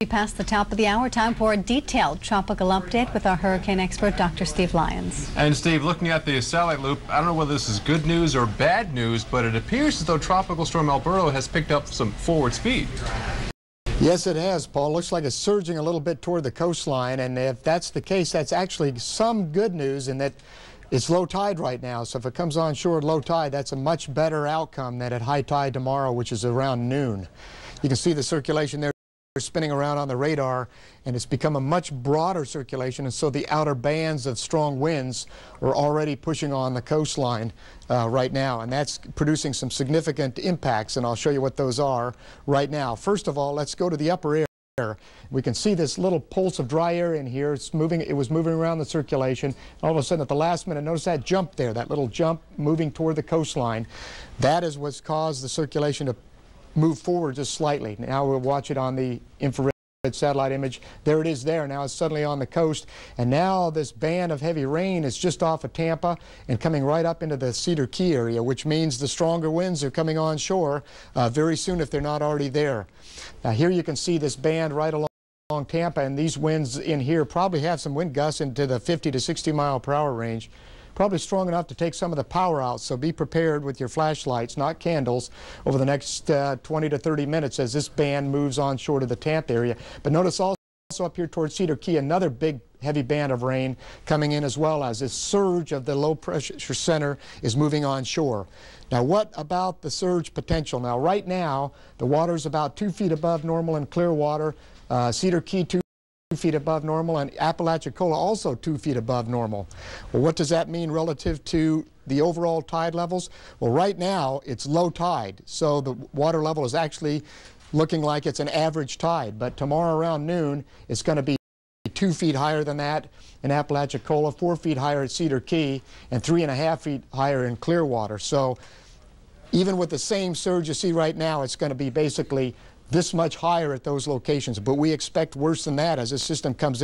Past the top of the hour, time for a detailed tropical update with our hurricane expert, Dr. Steve Lyons. And Steve, looking at the satellite loop, I don't know whether this is good news or bad news, but it appears as though Tropical Storm Alberto has picked up some forward speed. Yes, it has, Paul. Looks like it's surging a little bit toward the coastline, and if that's the case, that's actually some good news in that it's low tide right now. So if it comes on shore at low tide, that's a much better outcome than at high tide tomorrow, which is around noon. You can see the circulation there spinning around on the radar, and it's become a much broader circulation, and so the outer bands of strong winds are already pushing on the coastline right now, and that's producing some significant impacts, and I'll show you what those are right now. First of all, let's go to the upper air. We can see this little pulse of dry air in here. It's moving. It was moving around the circulation. All of a sudden, at the last minute, notice that jump there, that little jump moving toward the coastline. That is what's caused the circulation to move forward just slightly. Now we'll watch it on the infrared satellite image. There it is there. Now it's suddenly on the coast, and now this band of heavy rain is just off of Tampa and coming right up into the Cedar Key area, which means the stronger winds are coming on shore very soon if they're not already there. Now here you can see this band right along Tampa, and these winds in here probably have some wind gusts into the 50 to 60 mile per hour range. Probably strong enough to take some of the power out, so be prepared with your flashlights, not candles, over the next 20 to 30 minutes as this band moves on shore to the Tampa area. But notice also up here towards Cedar Key, another big heavy band of rain coming in, as well as this surge of the low pressure center is moving on shore. Now what about the surge potential? Now right now the water is about 2 feet above normal in Clearwater, Cedar Key 2 feet above normal, and Apalachicola also 2 feet above normal. Well, what does that mean relative to the overall tide levels? Well, right now it's low tide, so the water level is actually looking like it's an average tide, but tomorrow around noon it's going to be 2 feet higher than that in Apalachicola, 4 feet higher at Cedar Key, and 3.5 feet higher in Clearwater. So even with the same surge you see right now, it's going to be basically this much higher at those locations, but we expect worse than that as the system comes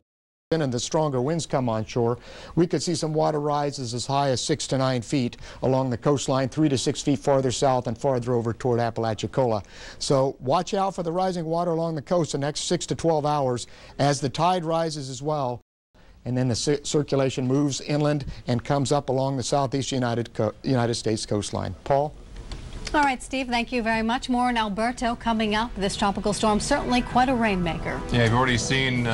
in and the stronger winds come on shore. We could see some water rises as high as 6 to 9 feet along the coastline, 3 to 6 feet farther south and farther over toward Apalachicola. So watch out for the rising water along the coast the next 6 to 12 hours as the tide rises as well, and then the circulation moves inland and comes up along the southeast United States coastline. Paul? All right, Steve, thank you very much. More in Alberto coming up. This tropical storm, certainly quite a rainmaker. Yeah, you've already seen